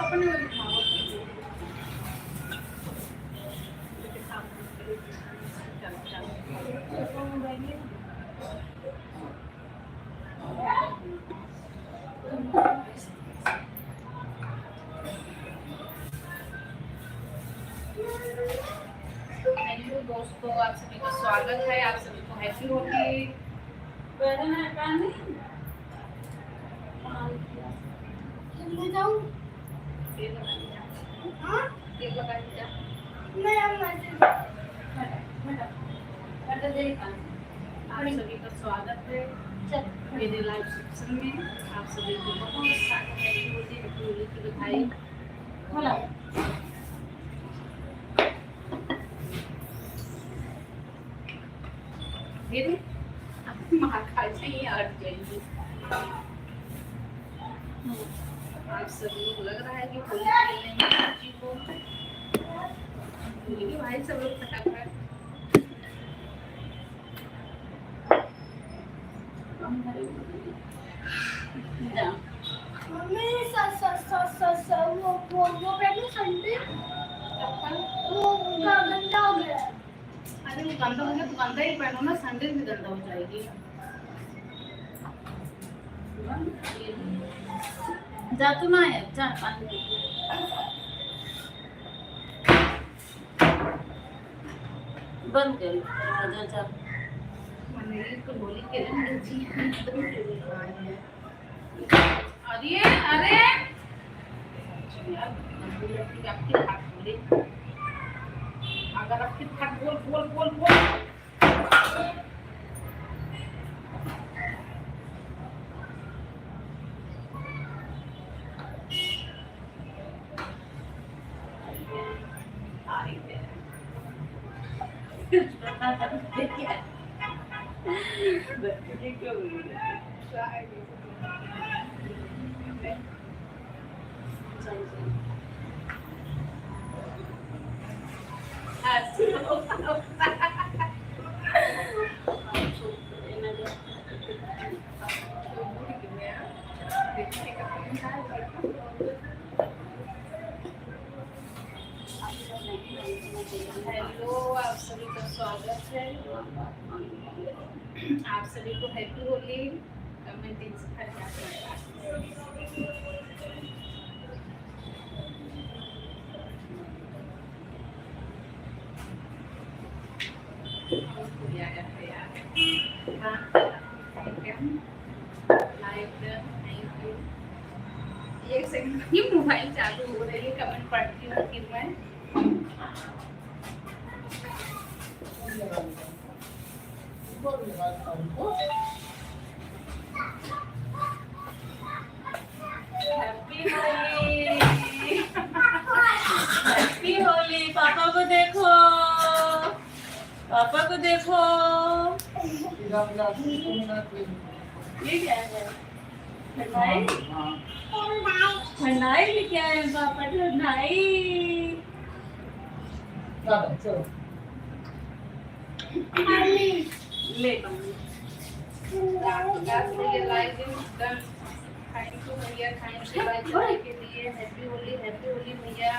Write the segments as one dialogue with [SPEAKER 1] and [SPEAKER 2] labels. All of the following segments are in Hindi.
[SPEAKER 1] दोस्तों, आप सभी का स्वागत है। आप सभी को हैप्पी होली। आप सभी का स्वागत है मेरे लाइव सेक्शन में। आप सभी को बहुत सारी हैप्पी होली की बधाई। खा चाहिए हट जाएंगी। आप सभी को लग रहा है कि होली खेलने में बच्ची को भाई सब लोग फटाफट अरे वो गंदा हो गया तो गंदा ही पहनो ना, सैंडल भी गंदा हो जाएगी।
[SPEAKER 2] जा तू ना है जा बंद कर जा जा
[SPEAKER 1] मैंने तो होली खेलने जी। अरे अरे यार आपकी हाथ बोले, अगर आपकी हाथ बोल बोल बोल बोल हेलो, आप सभी का स्वागत है। आप सभी को हैप्पी होली। कमेंटिंग एक सेकंड, ये मोबाइल चालू हो रही है। कमेंट पढ़ती हूँ फिर मैं।
[SPEAKER 2] Happy Holi happy Holi. पापा को देखो, पापा को देखो। ये क्या है? ठंडाई ठंडाई भी क्या है पापा? ठंडाई ले
[SPEAKER 1] थैंक यू भैया, थैंक यू लाइक करने के लिए। हैप्पी होली भैया।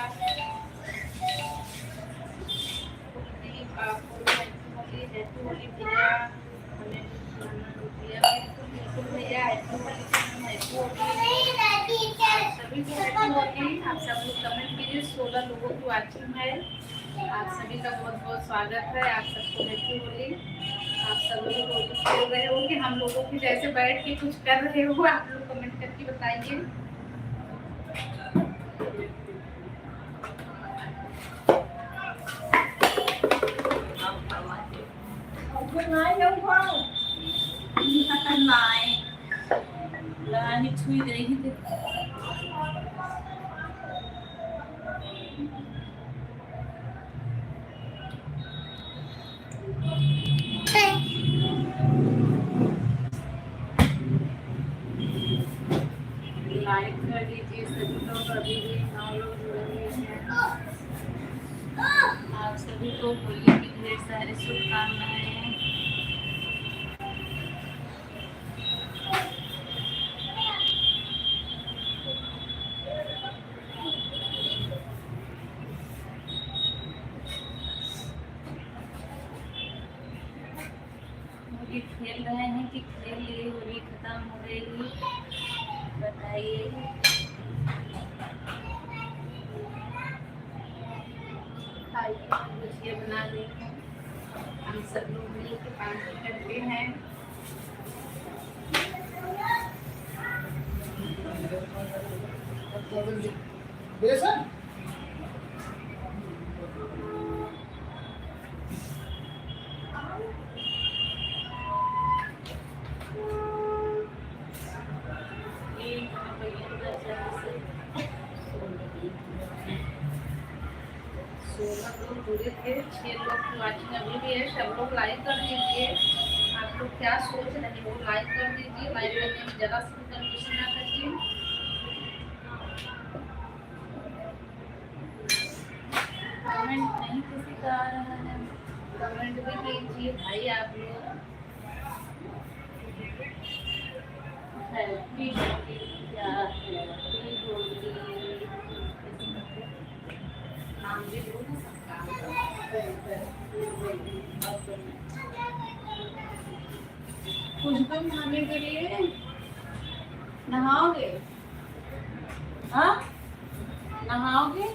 [SPEAKER 1] हैप्पी होली भैया। हमें बिल्कुल भैया हैप्पी होली। सभी को हैप्पी होली। आप सब लोग कमेंट कीजिए। 16 लोगों की वाचिंग है। आप सभी का बहुत बहुत स्वागत है। आप सबको हैप्पी होली। आप सब लोग होली खेल रहे हो कि हम लोगों के जैसे बैठ के कुछ कर रहे हो? आप लोग कमेंट करके बताइए।
[SPEAKER 2] लगानी छुई देगी तो लाइक कर दीजिए सभी लोग। अभी भी 9 लोग जुड़े हुए हैं। आप सभी को होली की ढेर सारी शुभकामनाएं।
[SPEAKER 1] की खेल ली, होली खत्म हो गई। बताइए गुजिया बना रही हूँ। हम सब लोग मिल के पार्टी करते हैं।
[SPEAKER 3] बेसन
[SPEAKER 1] लोग जुड़े थे, 6 लोग की वाचिंग अभी भी है। सब लोग लाइक कर दीजिए। आप लोग क्या सोच रहे हो, लाइक कर दीजिए। लाइक करने में जरा सी कंफ्यूजन ना करिए। कमेंट नहीं किसी का आ रहा है, कमेंट भी कीजिए भाई आप लोग। हैप्पी क्या हैप्पी होली नाम भी लो ना सबका। कुछ तो खाने के लिए नहाओगे? हाँ, नहाओगे?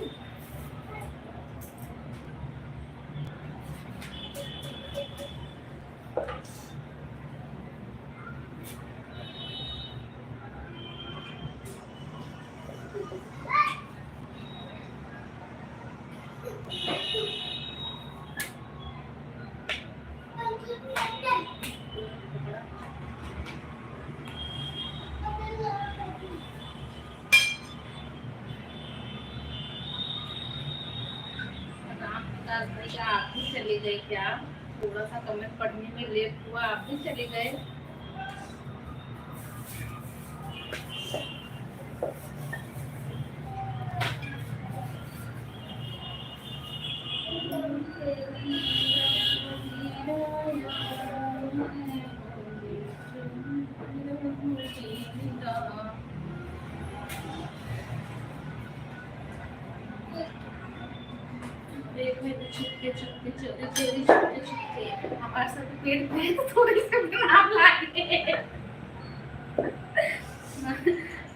[SPEAKER 1] भैया आप भी चले गए क्या? थोड़ा सा कमेंट पढ़ने में लेट हुआ, आप भी चले गए। छुपके छुपके चोरी चोरी छुपके छुपके हमारे सब पेट पे तो थोड़ी सी नाम लागे।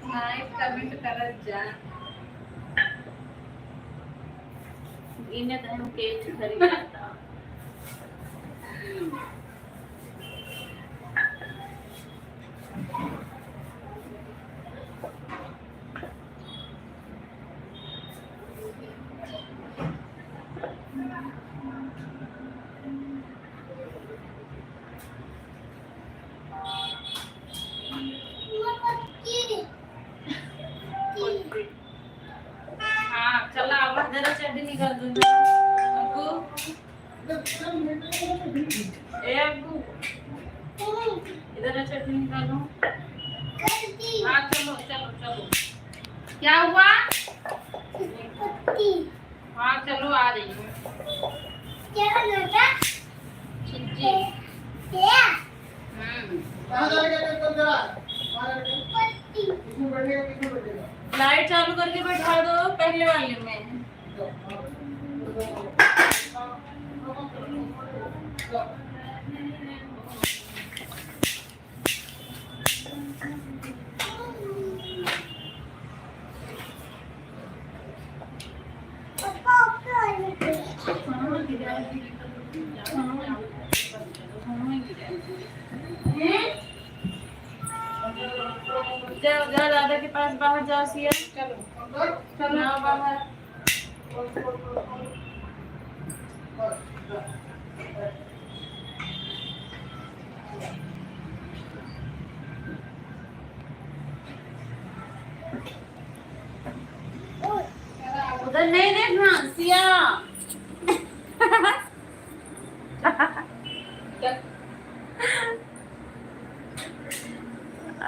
[SPEAKER 1] नाइस कमेंट करत जा। इन्हें तो हम केक खरीदता। हाँ चला अब जरा चड्डी निकाल दो अब्बू। ए अब्बू इधर चटनी निकालो। हाँ चलो चलो चलो। क्या हुआ? हाँ चलो आ रही हूँ। छिज्जी। लाइट चालू करके बैठा दो पहले वाले में। चलो जरा दादा के पास बाहर जाओ सिया। चलो चलो आओ बाहर। उधर नहीं देखना सिया।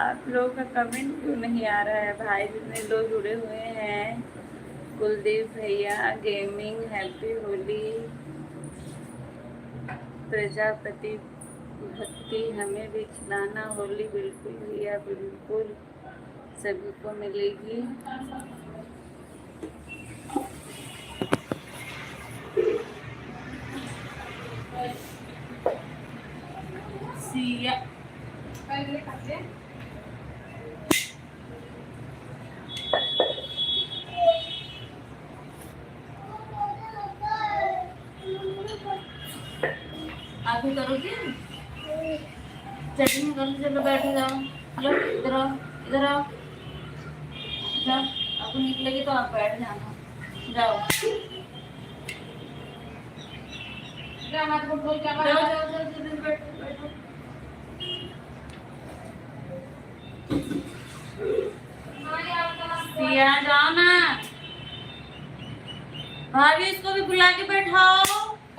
[SPEAKER 1] आप लोगों का कमेंट क्यों नहीं आ रहा है भाई? जितने लोग जुड़े हुए हैं, कुलदीप भैया गेमिंग, हैप्पी होली, प्रजापति भक्ति, हमें भी खिलाना होली। बिल्कुल भैया बिल्कुल, सभी को मिलेगी। सिया
[SPEAKER 2] भी करोगी? चटनी कर लो, चलो बैठ जाओ। हेलो, इधर आओ, इधर आओ। जाओ, आपको निकलेगी तो आप बैठ जाना। जाओ
[SPEAKER 1] जा हाथ मुंह धो के
[SPEAKER 2] जाओ
[SPEAKER 1] आवा।
[SPEAKER 2] जाओ जाओ, जल्दी से बैठो बैठो।
[SPEAKER 1] हाँ यार कहाँ
[SPEAKER 2] सिया जाओ ना। भाभी इसको भी बुला के बैठाओ।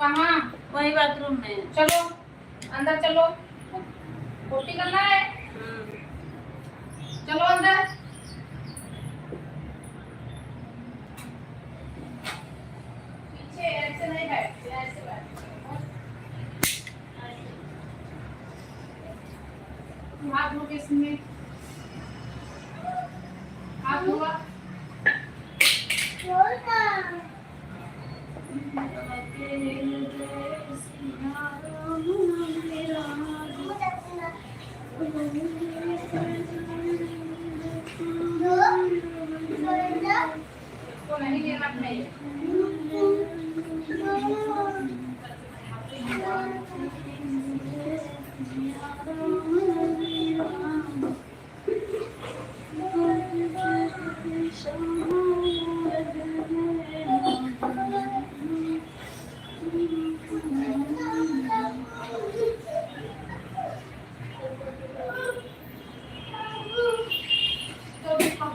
[SPEAKER 1] कहाँ?
[SPEAKER 2] वही बाथरूम में।
[SPEAKER 1] चलो अंदर चलो, पोटी करना है। चलो अंदर। पीछे ऐसे नहीं बैठते, ऐसे बैठते। हाथ धो के इसमें हाथ धोआ। इसको नहीं लेना है। तो भी हम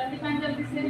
[SPEAKER 1] जल्दी पानी जल्दी से।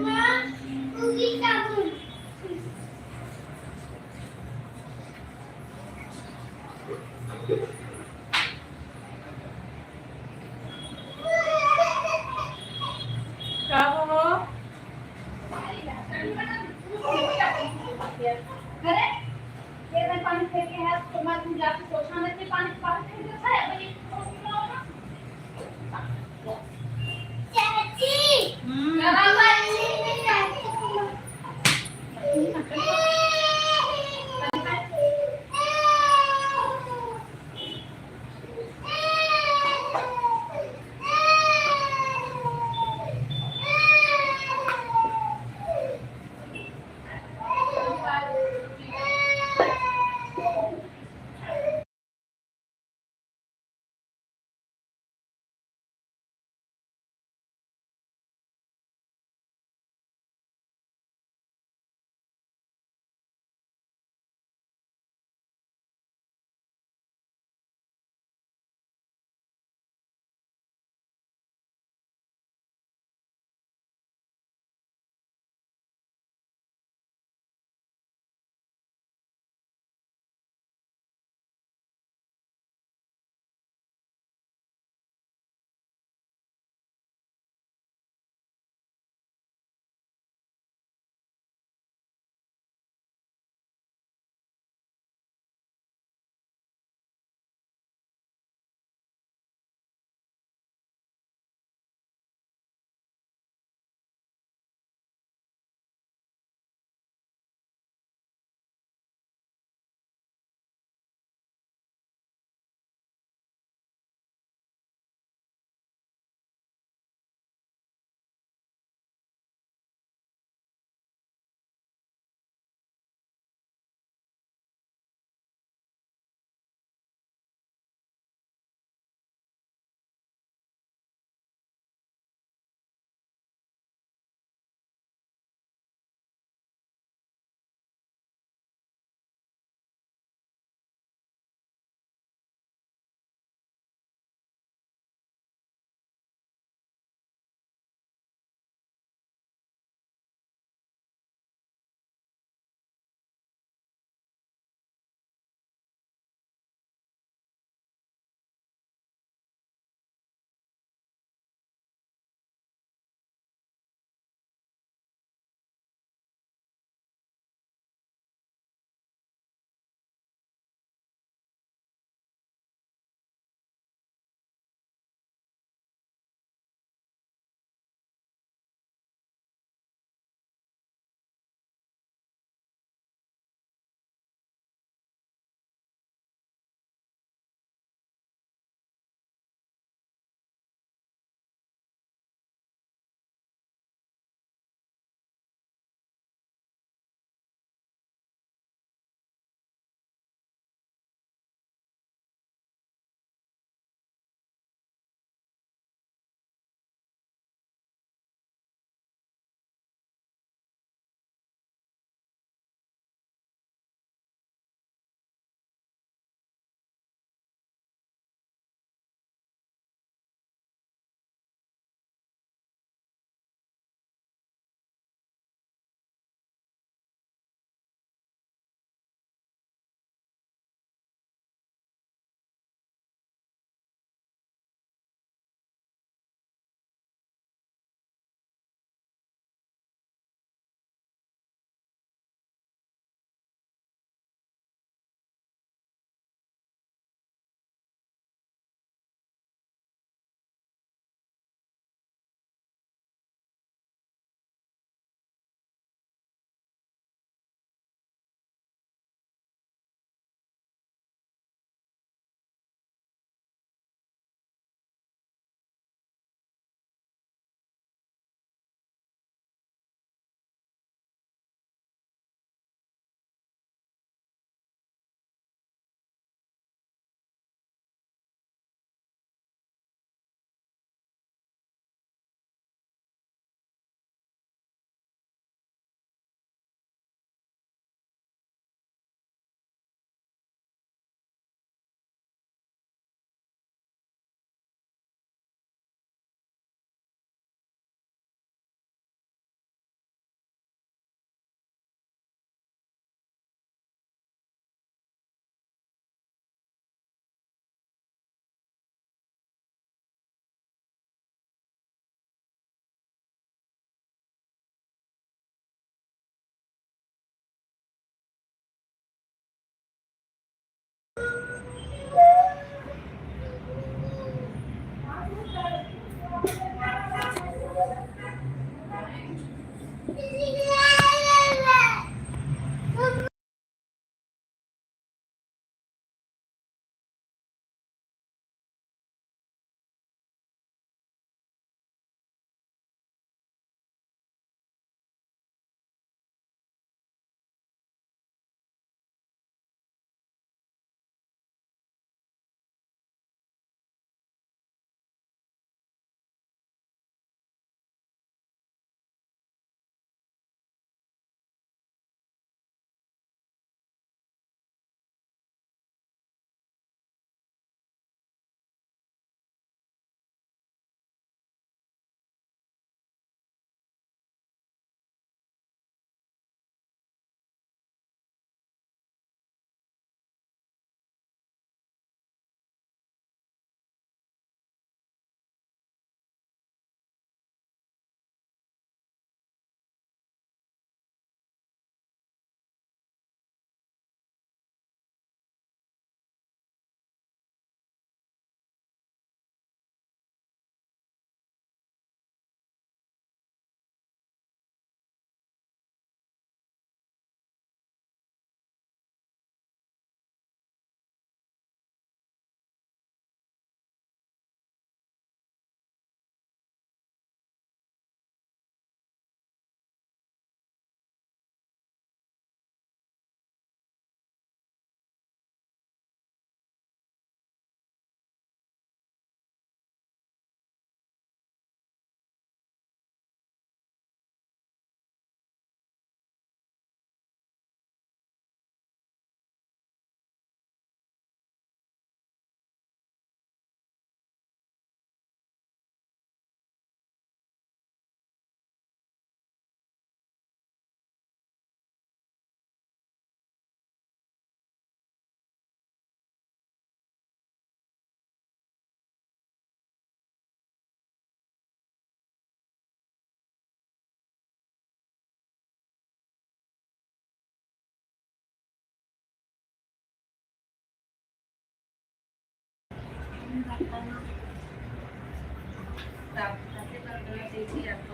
[SPEAKER 1] आपका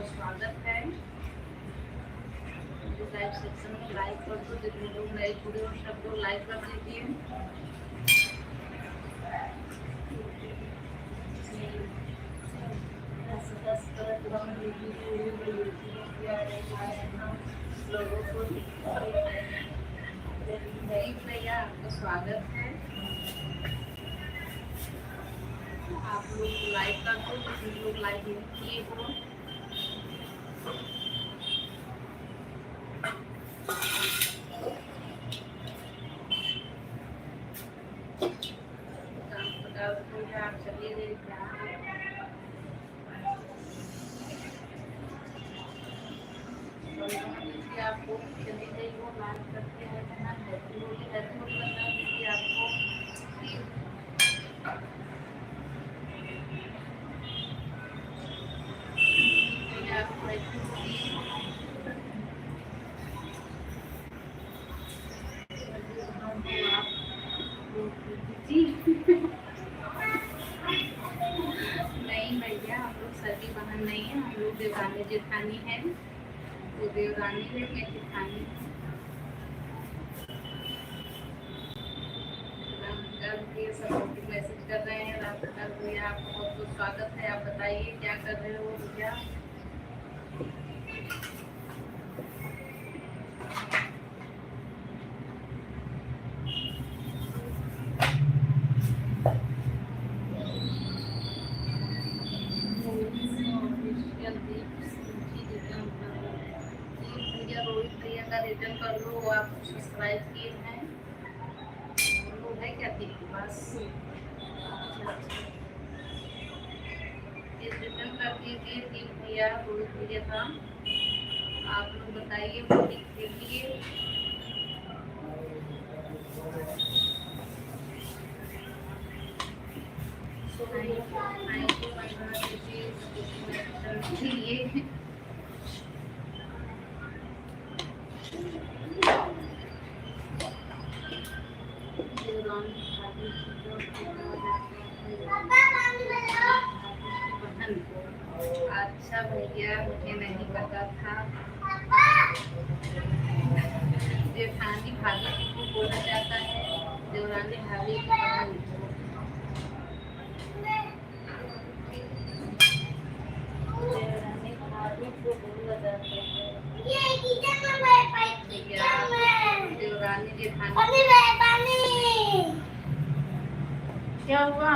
[SPEAKER 1] स्वागत है। लाइव सेक्शन में लाइक कर दो, जितने लोग नए जुड़े हो सब लोग लाइक कर दीजिए। लोगों को भैया आपका स्वागत है। आप लोग लाइक कर दो, जितने लोग लाइक नहीं किए हो। आप चलिए गए क्या आपको चली गई वो लाइक करते हैं आपको नहीं भैया, हम लोग सभी बहन नहीं है, हम लोग देवरानी जेठानी है। तो देवरानी है मैं जेठानी। सब मैसेज कर रहे हैं। भैया आपका बहुत बहुत स्वागत है। आप बताइए क्या कर रहे हो भैया। रोहित भैया का रिटर्न कर लो, आप सब्सक्राइब किए हैं वो है क्या थी बस रिटर्न कर दीजिए। तीन भैया रोहित भैया था, आप लोग बताइए वोटिंग के लिए। अच्छा भैया, मुझे नहीं पता था। जेठानी भाभी को बोला जाता है, देवरानी भाभी की बहन को। देवरानी भाभी को बोला जाता है। देवरानी जेठानी क्या हुआ?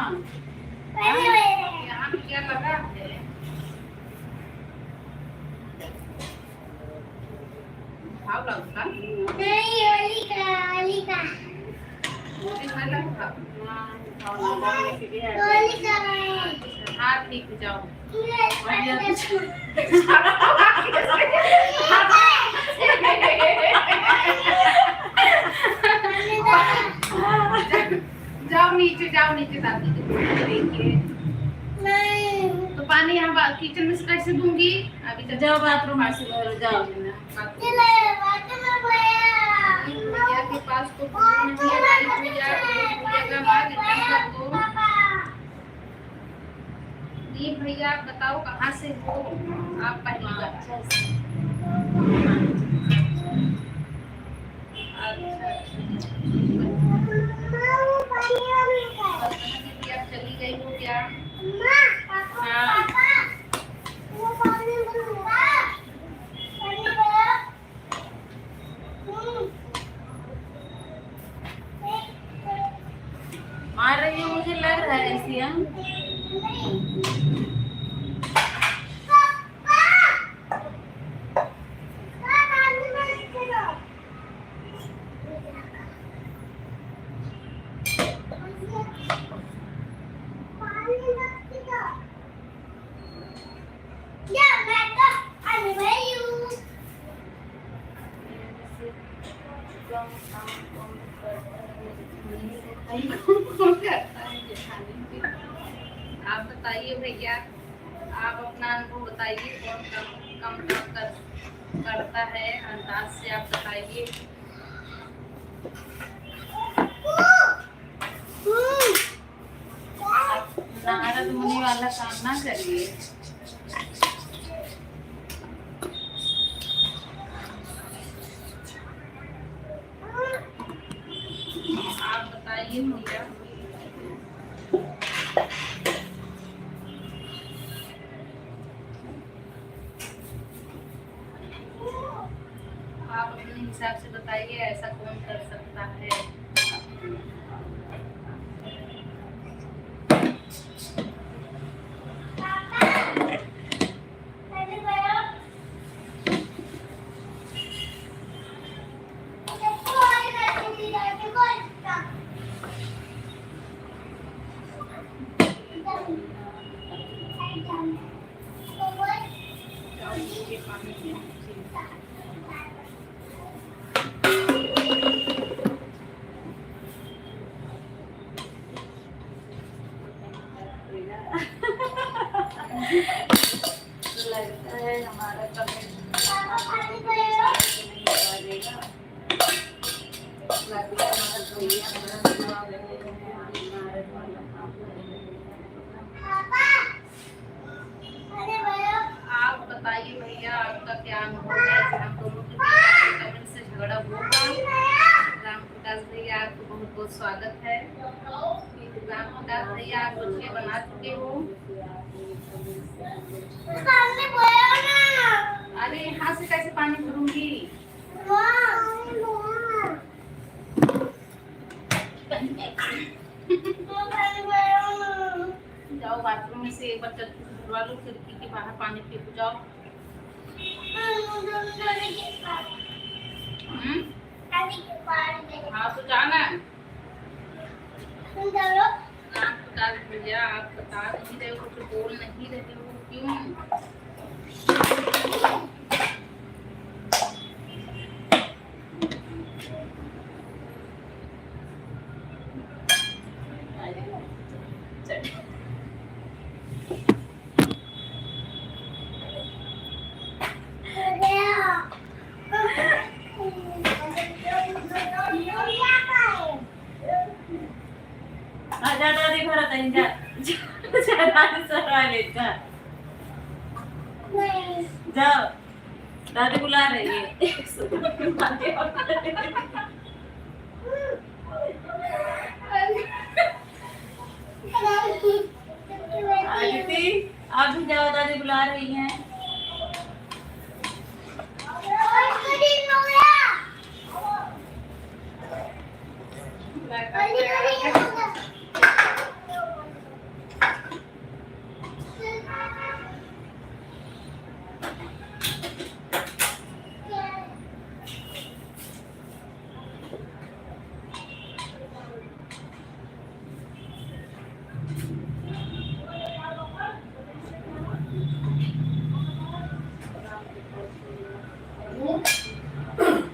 [SPEAKER 1] यहाँ क्या लगा है? भाव लगता नहीं, होली का हाँ ठीक जाओ। जाओ नीचे दादी देखिए। तो पानी यहाँ किचन में से कैसे दूंगी? अभी तक
[SPEAKER 2] जाओ बाथरूम में से जाओ।
[SPEAKER 1] भैया के पास तो नहीं है, भैया का माल रिटर्न कर दो। दीप भैया आप बताओ कहाँ से हो आप? पहली बार आप चली गई हो क्या? हाँ
[SPEAKER 2] मार रही हो मुझे लग रहा है ऐसी।
[SPEAKER 1] आप बताइए भैया, आप अपना अनुभव बताइए, कौन कम करता है अंदाज से आप बताइए। वाला काम ना करिए। आप बताइए भैया। आप अपने हिसाब से बताइए, ऐसा कौन कर सकता है।
[SPEAKER 2] लगता है हमारा कमेंट
[SPEAKER 1] आप बताइए भैया, आपका क्या अनुभव है। हम दोनों के बीच कमेंट से झगड़ा होगा। राम प्रकाश भैया, आपको बहुत बहुत स्वागत है। राम प्रकाश भैया, आप रोटियां बना चुके हो। अरे हाथ से कैसे पानी भरूंगी। जाओ बाथरूम में से एक बार चल बुलवा लो, खिड़की के बाहर पानी फेंक जाओ। हाँ तो जाना। राम प्रकाश भैया, आप बता नहीं रहे हो, कुछ बोल नहीं रहे हो, क्यों।
[SPEAKER 2] दादी भरा तनी जा दादी सरा लेता जाओ, दादी बुला रही है। आदिति आप भी जाओ, दादी बुला रही हैं।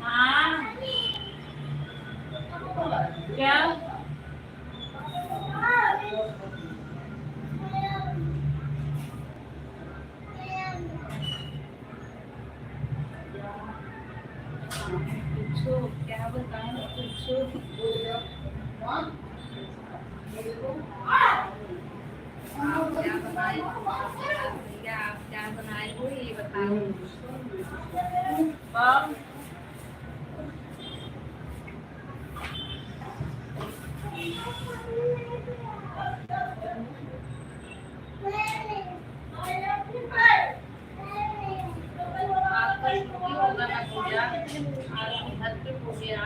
[SPEAKER 2] हाँ क्या
[SPEAKER 1] पूछो, क्या बताऊं, पूछो। आप क्या बनाए हो भैया, आप क्या बनाए हो ये बताओ।
[SPEAKER 2] बाप
[SPEAKER 1] आपका छुट्टी होगा ना भैया, आपके घर पे हो गया।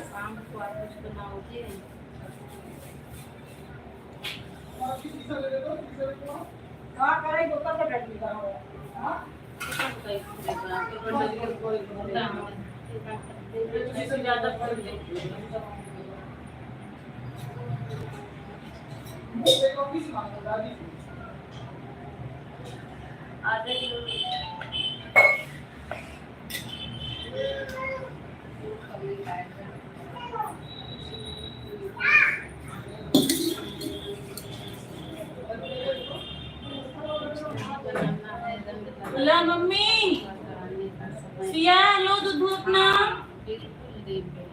[SPEAKER 1] शाम को आप कुछ बनाओगे।
[SPEAKER 2] आधे किलो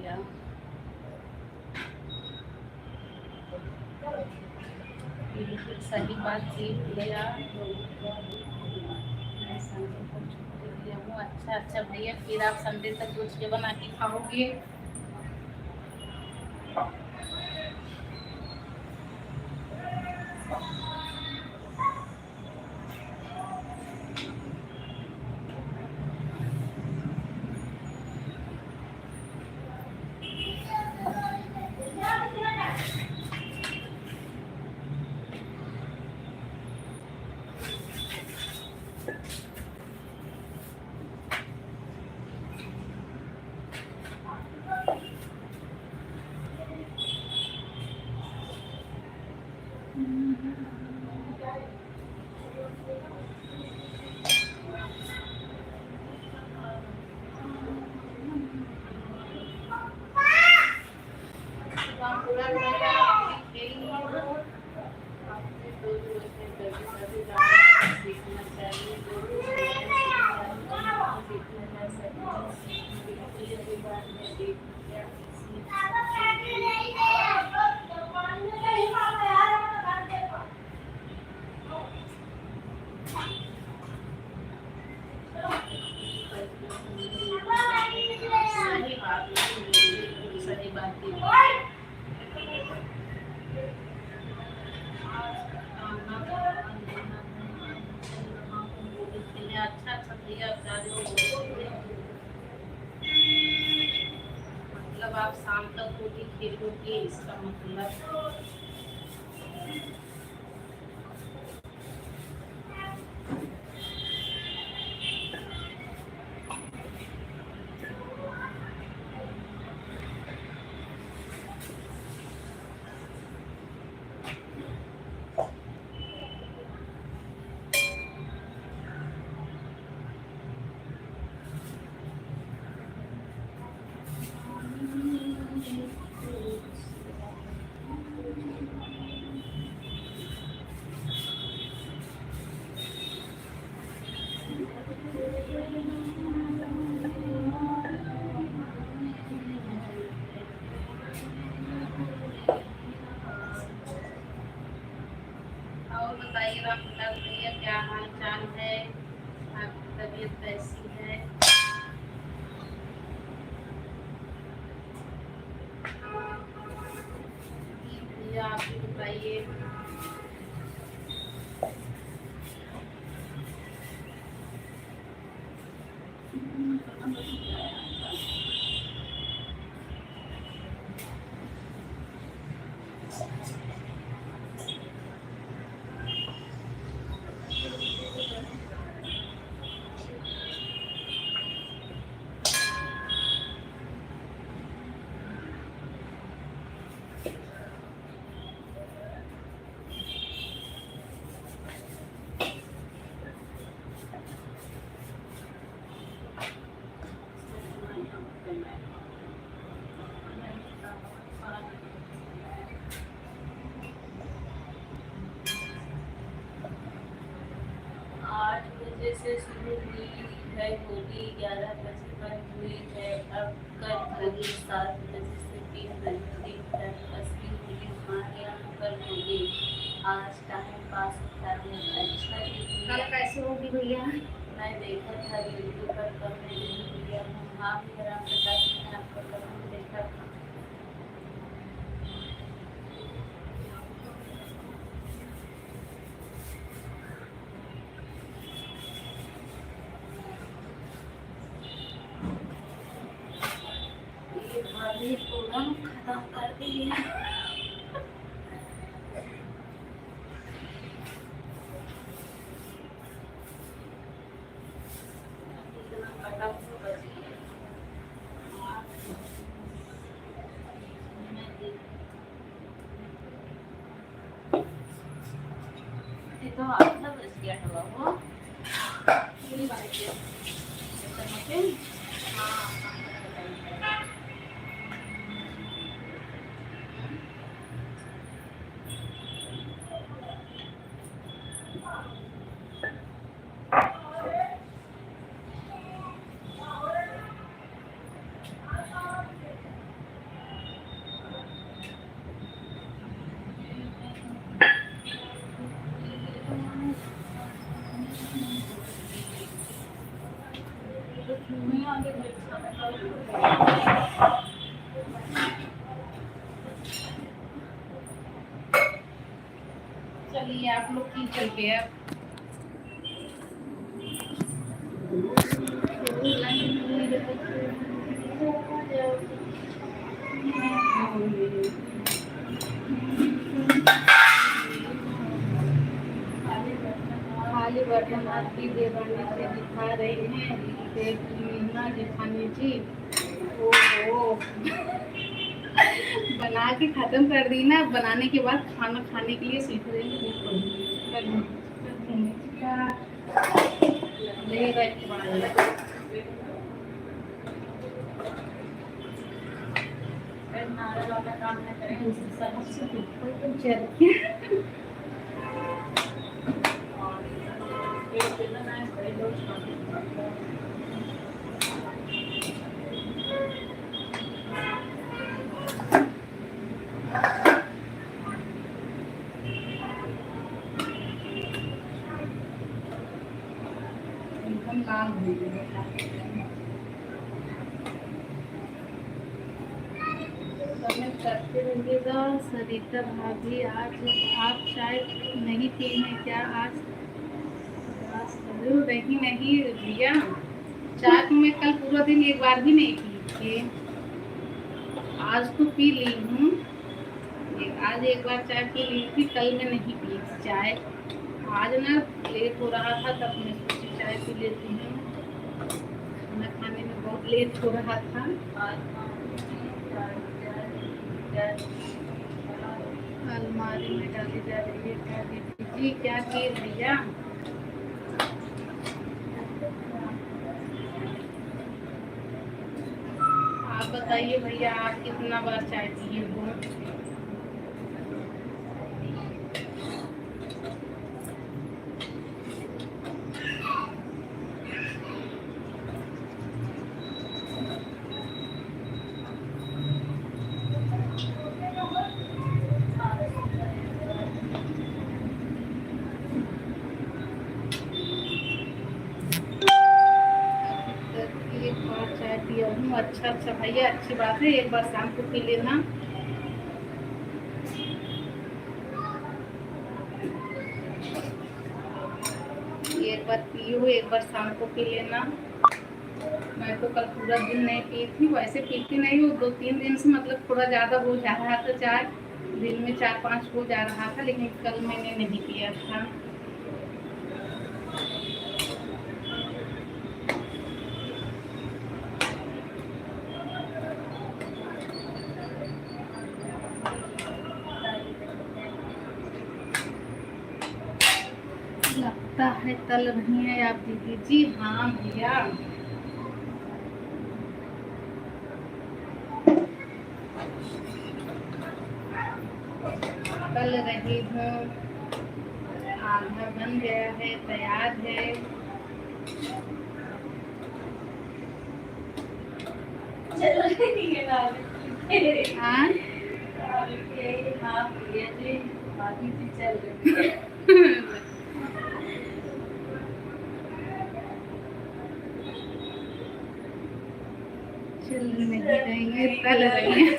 [SPEAKER 1] भैया। बिल्कुल सही बात की भैया। मैं संडे को छुट्टी लिया हूँ। अच्छा अच्छा भैया, फिर आप संडे तक कुछ के बना के खाओगे? सही बात की। अच्छा अच्छा भैया, मतलब आप शाम तक होली खेलोगे, इसका मतलब। और बताइए रामप्रसाद भैया, क्या हाल चाल है? आपकी तबीयत कैसी है? जी भैया, आप भी बताइए।
[SPEAKER 2] से शुरू हुई है होली, 11 बजे बंद हुई है। अब कल होगी 7 बजे से 3 बजे तक असली होली हमारे यहाँ पर होगी। आज टाइम पास होता है। अच्छा
[SPEAKER 1] कल कैसे होगी भैया?
[SPEAKER 2] मैं देखा था यूट्यूब पर, कब मैं नहीं लिया हूँ। हाँ मेरा प्रकाश ने आपको कभी देखा था। पूरा खत्म कर दिए। तो आधा बज गया था वो।
[SPEAKER 1] चलिए आप लोग की चल पे अब खाली बर्तन आपकी देवानी से दिखा रही हैं मीना जेठानी जी। ओहो बना के खत्म कर दी ना, बनाने के बाद खाना खाने के लिए सीख रही हूँ। करते रहिएगा। सरिता भाभी आज आप चाय नहीं पी हैं क्या? आज जरूर नहीं भैया, चाय तो मैं कल पूरा दिन एक बार भी नहीं पी थी, आज तो पी ली हूँ। आज एक बार चाय पी ली थी, कल मैं नहीं पी थी चाय। आज ना लेट हो रहा था तब मैं सोची चाय पी लेती हूँ, खाना खाने में बहुत लेट हो रहा था। अलमारी में डाली जा रही है क्या दीदी जी? क्या चीज भैया? आप बताइए भैया, आप कितना बार चाय पिए हो? अच्छा भैया, अच्छी बात है, एक बार शाम को पी लेना। एक बार पियो, एक बार शाम को पी लेना। मैं तो कल पूरा दिन नहीं पी थी, वैसे पीती नहीं हूँ, 2-3 दिन से मतलब थोड़ा ज़्यादा हो जा रहा था चाय, दिन में 4-5 हो जा रहा था, लेकिन कल मैंने नहीं पिया था। लगता है तल रही हैं आप दीदी जी। हाँ भैया, तल रही हूँ, आधा बन गया है, तैयार है। चल नहीं रहेंगे, तल रही हैं।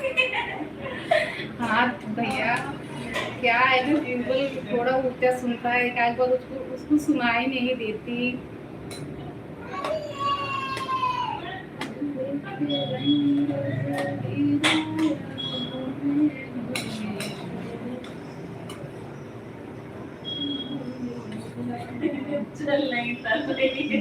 [SPEAKER 1] हाँ भैया, क्या है ना, बिल्कुल थोड़ा ऊंचा सुनता है, एक बार उसको सुनाई नहीं देती।
[SPEAKER 2] चल नहीं तल रही है।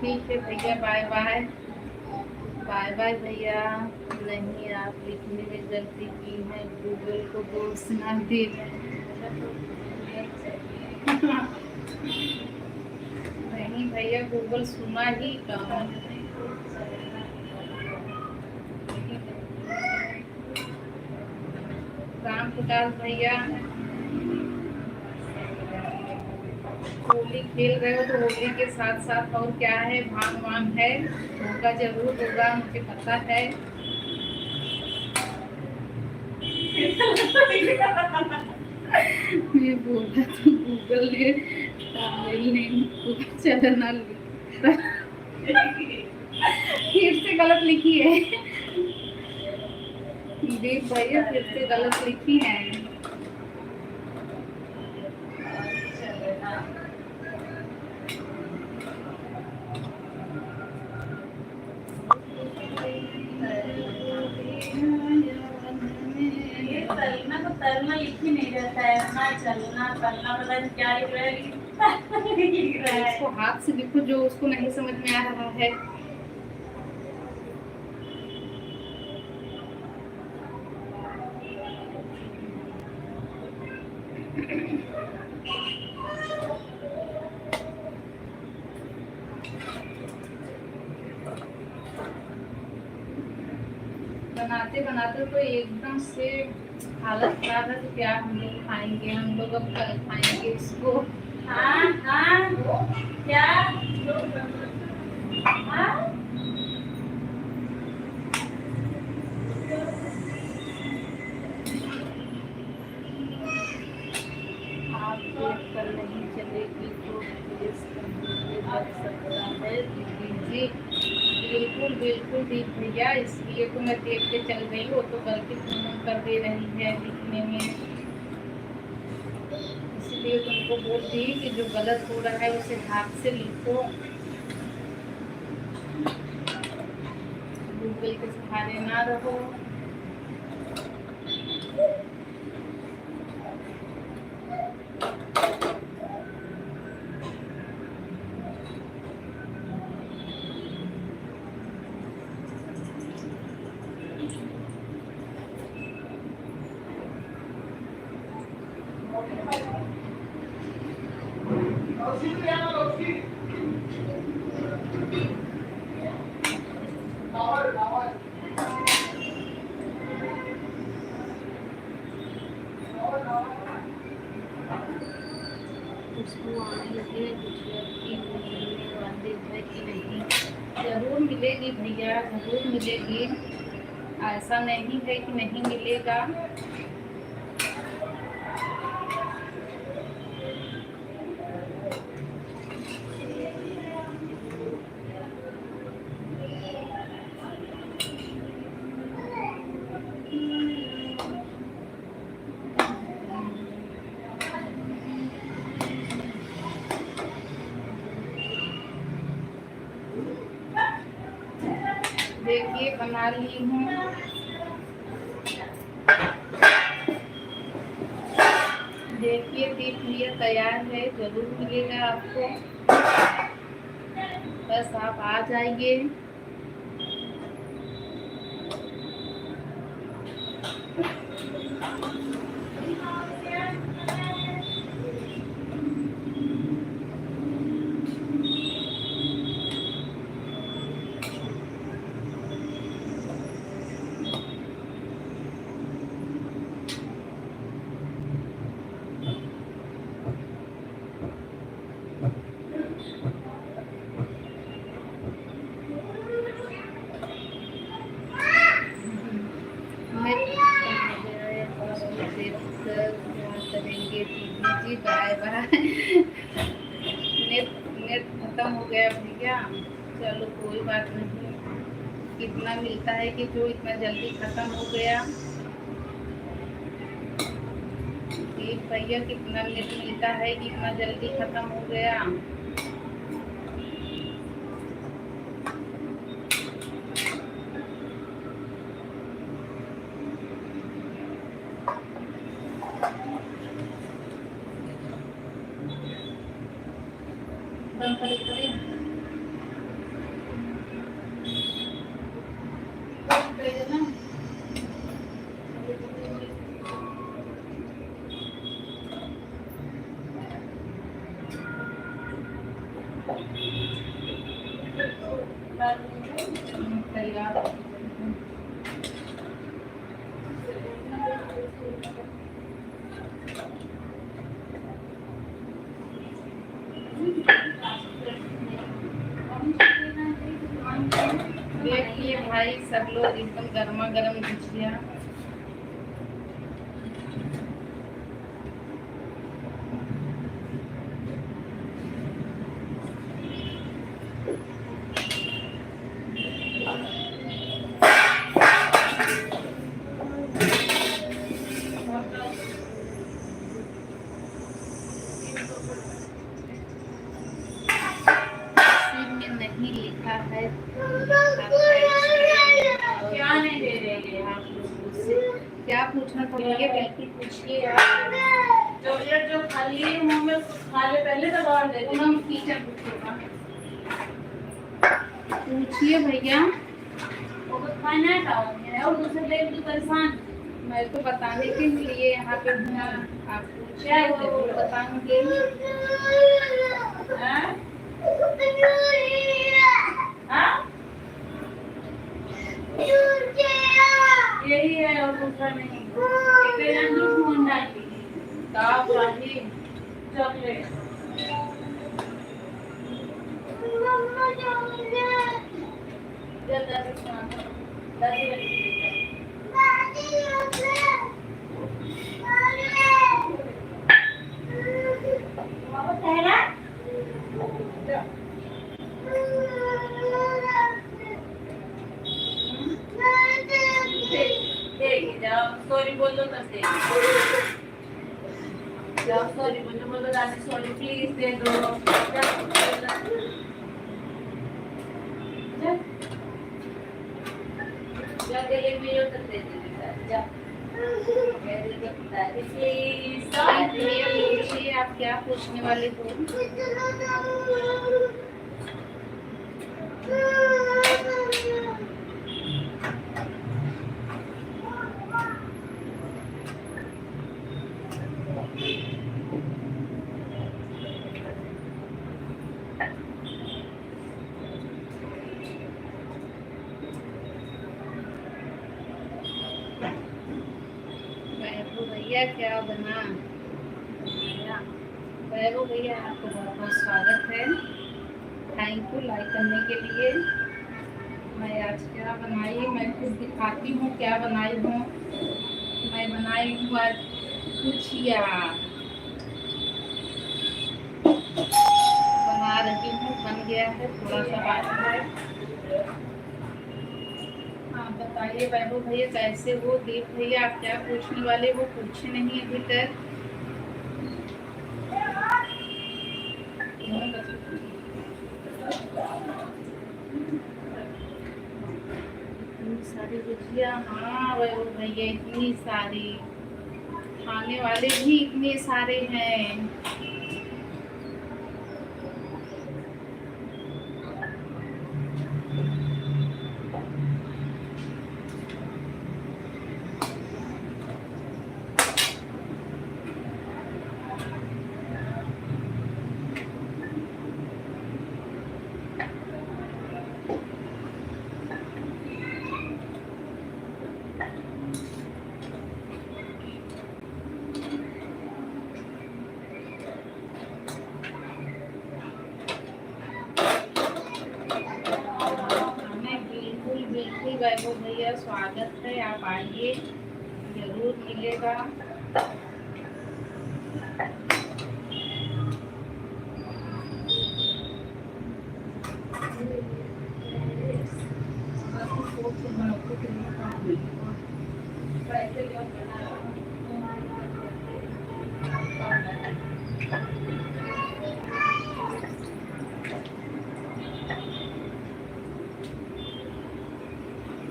[SPEAKER 1] ठीक है भैया, बाय बाय। बाय बाय भैया। नहीं, आप लिखने में गलती की है, गूगल को दोष ना दे। नहीं भैया, गूगल सुना ही काम। राम प्रकाश भैया, होली खेल रहे हो तो होली के साथ साथ और क्या है, भांग वांग है, होगा जरूर होगा, मुझे पता है। मैं बोला तो गूगल ने तामिल ने चलना लिखा, फिर से गलत लिखी है। दीप भैया फिर से गलत लिखी है।
[SPEAKER 2] ये चलना तो तैरना लिख ही नहीं रहता है ना, चलना चलना पता नहीं क्या लिख रहा है, लिख रहा है।
[SPEAKER 1] उसको हाथ से लिखो जो उसको नहीं समझ में आ रहा है। बनाते बनाते तो एकदम से हालत खराब है, तो क्या हम लोग खाएंगे, हम लोग अब कल खाएंगे इसको।
[SPEAKER 2] हाँ हाँ क्या हाँ?
[SPEAKER 1] आप देख कर नहीं चलेगी तो केस कंप्यूटर लग सकता है दीदी जी। बिल्कुल बिल्कुल दीप भैया, इसलिए तो मैं देख के चल रही हूँ, तो गलती पूर्ण कर दे रही है लिखने में, इसलिए तुमको बोल दी कि जो गलत हो रहा है उसे हाथ से लिखो, गूगल के सहारे ना रहो। खुशबू आने लगे, कुछ लड़की मिलने वाली है कि नहीं? जरूर मिलेगी भैया, जरूर मिलेगी, ऐसा नहीं है कि नहीं मिलेगा। देखिए बना ली हूँ, देखिए दीप भैया तैयार है, जरूर मिलेगा आपको, बस आप आ जाइए। करेंगे दीदी जी, बाय बाय। नेट खत्म हो गया भैया, चलो कोई बात नहीं, कितना मिलता है कि जो इतना जल्दी खत्म हो गया। भैया कितना नेट मिलता है कि इतना जल्दी खत्म हो गया। बंद करें। खाइए भाई सब लोग एकदम गर्मा गर्म गुजिया। में नहीं लिखा है
[SPEAKER 2] क्या नहीं दे रहे हैं आप लोग मुझसे?
[SPEAKER 1] क्या पूछना था भैया बिल्कुल पूछिए आप।
[SPEAKER 2] चॉकलेट जो खा लिए मुंह में खा ले पहले तो बाहर दे दे।
[SPEAKER 1] पूनम टीचर पूछिए भैया।
[SPEAKER 2] वो तो खाना खाओगे और दूसरे देख तो परेशान।
[SPEAKER 1] मैं तो बताने के लिए यहाँ पे हूँ, आप पूछिए
[SPEAKER 2] क्या
[SPEAKER 1] जरूर बताऊंगी।
[SPEAKER 2] हाँ? हाँ? यही है और दूसरा नहीं। एक अंदर फोन डाली
[SPEAKER 1] दाव वाली
[SPEAKER 2] चॉकलेट। जल्दी से खाना। दादी बाबा कहला जाओ सॉरी बोलो तो सही जाओ सॉरी बोलो दादी सॉरी प्लीज दे दो जा गले में यो तक दे दे जा दादी प्लीज
[SPEAKER 1] भैया पूछिए आप क्या पूछने वाले हो। भैया क्या बना वैभव भैया आपको बहुत बहुत स्वागत है। थैंक यू लाइक करने के लिए। मैं आज क्या बनाई मैं खुद दिखाती हूँ क्या बनाई हूँ। मैं बनाई हूँ आज गुजिया बना रही हूँ। बन गया है थोड़ा सा बाकी है। हाँ बताइए वैभव भैया कैसे हो। दीप भैया आप क्या पूछने वाले वो पूछे नहीं अभी तक। इतनी सारी गुजिया। हाँ वैभव भैया इतनी सारी खाने वाले भी इतने सारे हैं। बिल्कुल वैभव भैया स्वागत है आप आइए जरूर मिलेगा।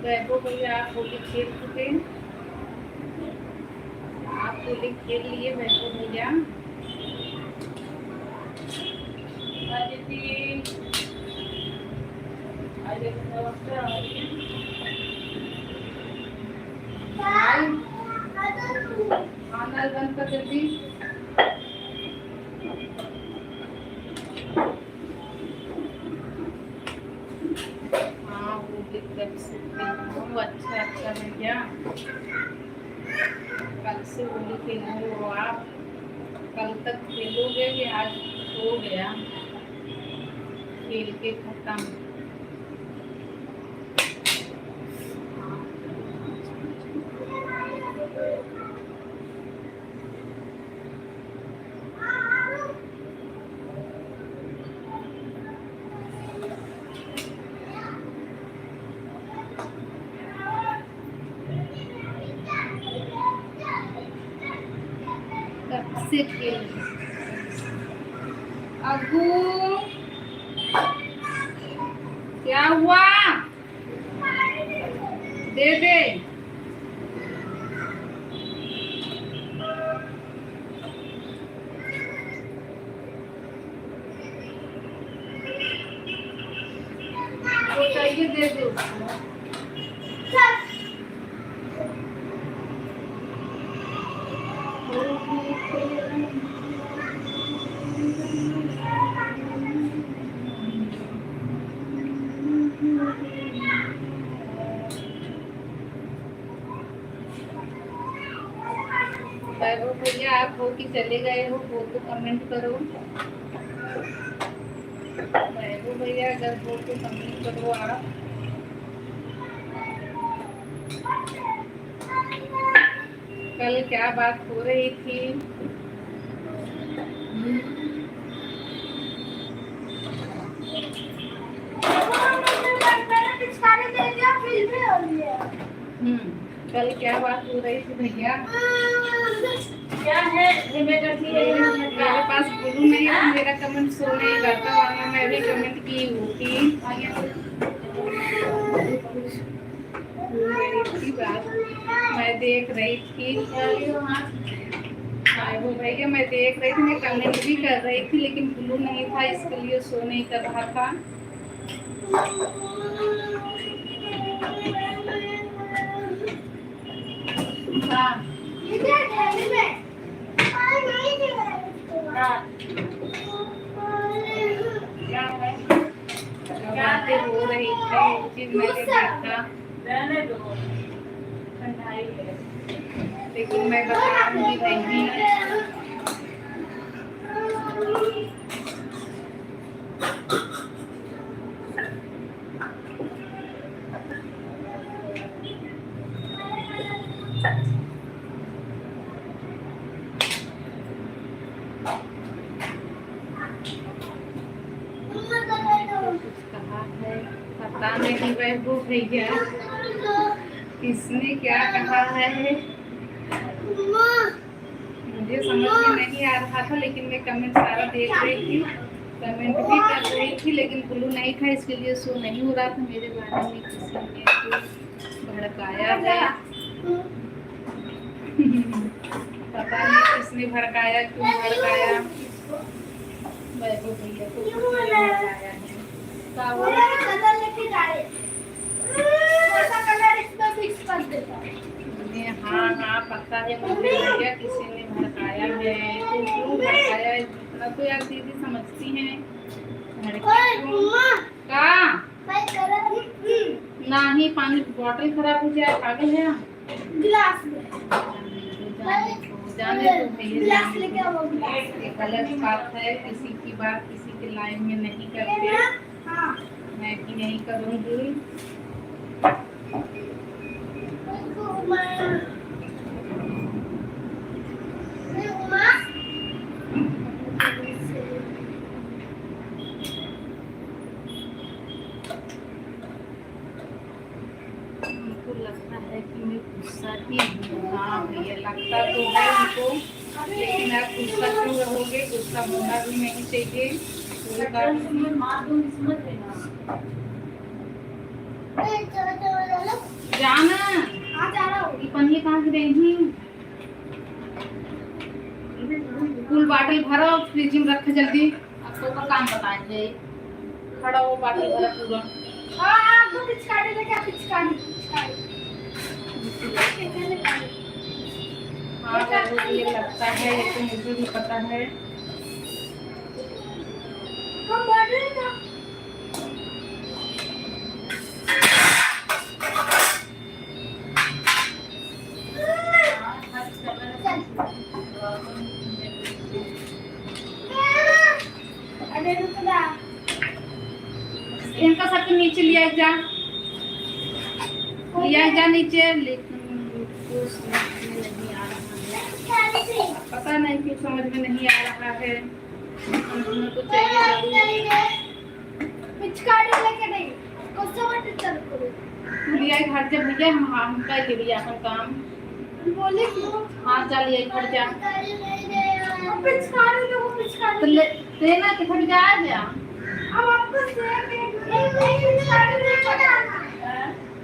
[SPEAKER 1] वैभव भैया आप होली खेल चुके आप होली खेल लिए वैभव भैया। खाना बंद कर जल्दी। हाँ वो दिक्कत से अच्छा अच्छा भैया कल से होली खेल रहे हो आप। कल तक खेलोगे कि आज हो गया खेल के खत्म। से खेल। अग्गू क्या हुआ? दे दे। वो चाहिए दे दो। वैभव भैया आप हो कि चले गए हो वो तो कमेंट करो। वैभव भैया अगर हो तो कमेंट करो आप। कल क्या बात हो रही थी? कल क्या बात हो रही थी भैया?
[SPEAKER 2] क्या है
[SPEAKER 1] मेरे पास ब्लू नहीं है, मेरा कमेंट शो नहीं करता, वरना मैं भी कमेंट की होती। बात मैं देख रही थी वो भैया, मैं देख रही थी, मैं कमेंट भी कर रही थी, लेकिन ब्लू नहीं था, इसके लिए शो नहीं कर रहा था। हाँ बातें हो रही थी, मैंने देखा, लेकिन मैं बताऊंगी नहीं। कुछ कहा है पता नहीं वैभव भैया, किसने क्या कहा है मुझे समझ में नहीं आ रहा था, लेकिन मैं कमेंट सारा देख रही थी, कमेंट भी कर रही थी, लेकिन ब्लू नहीं था, इसके लिए शो नहीं हो रहा था। मेरे बारे में किसी ने तो भड़काया है। पता नहीं किसने भड़काया, क्यों भड़काया। वैभव भैया को भड़काया है। हाँ हाँ पता है मुझे भैया, किसी ने भड़काया है, तो क्यों भड़काया है इतना तो यार दीदी समझती हैं। नहीं, पानी की बोतल खराब हो जाए, पागल है।
[SPEAKER 3] गिलास में
[SPEAKER 1] जाने तो भैया, गलत बात है, किसी की बात किसी के लाइन में नहीं करते। मैं भी नहीं करूँगी। उनको लगता है कि मैं गुस्सा ही हूँ। हाँ भैया लगता तो है उनको, लेकिन आप गुस्सा क्यों रहोगे? गुस्सा होना भी नहीं चाहिए। जाना पनीर कहाँ की रही? फुल बाटल भरो, फ्रिज में रखे जल्दी। आपको का काम बताएंगे। खड़ा हो बाटल भरा पूरा। हाँ ये लगता है, ये तो मुझे भी पता है। इनका सबके नीचे लिया जा नीचे, लेकिन नहीं आ रहा है, पता नहीं क्यों समझ में नहीं आ रहा है। तो चाहिए
[SPEAKER 3] पिचकारी लेके नहीं
[SPEAKER 1] लिया घर जब भैया हम कर लिया अपन काम।
[SPEAKER 3] बोले क्यों?
[SPEAKER 1] हाँ चलिए घर जा।
[SPEAKER 3] पिचकारी तो वो
[SPEAKER 1] तो
[SPEAKER 3] पिचकारी
[SPEAKER 1] लेना कि थक जा जा।
[SPEAKER 3] अब आपको सेब एक पिचकारी नहीं बनाना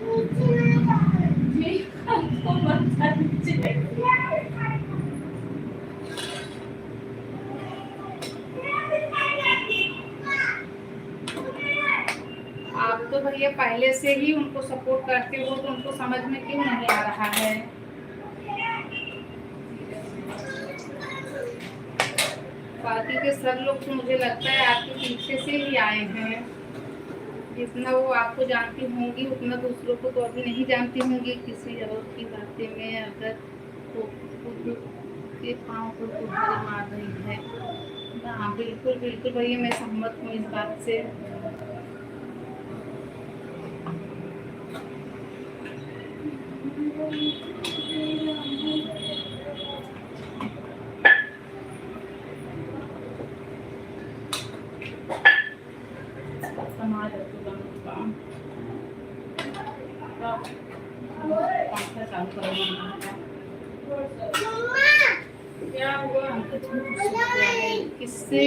[SPEAKER 3] नीचे नहीं जाना
[SPEAKER 2] ठीक है, तो मत नीचे।
[SPEAKER 1] आप तो भैया पहले से ही उनको सपोर्ट करते हो तो उनको समझ में क्यों नहीं आ रहा है? बाकी के सब लोग तो मुझे लगता है आपके पीछे से ही आए हैं। जितना वो आपको जानती होंगी उतना दूसरों को तो अभी नहीं जानती होंगी। किसी और की बातें में अगर तो खुद के पाँव को कुल्हाड़ी मार रही है। हाँ बिल्कुल बिल्कुल भैया, मैं सहमत हूँ इस बात से। समाज पंखा चालू करो।
[SPEAKER 2] क्या हुआ?
[SPEAKER 1] किससे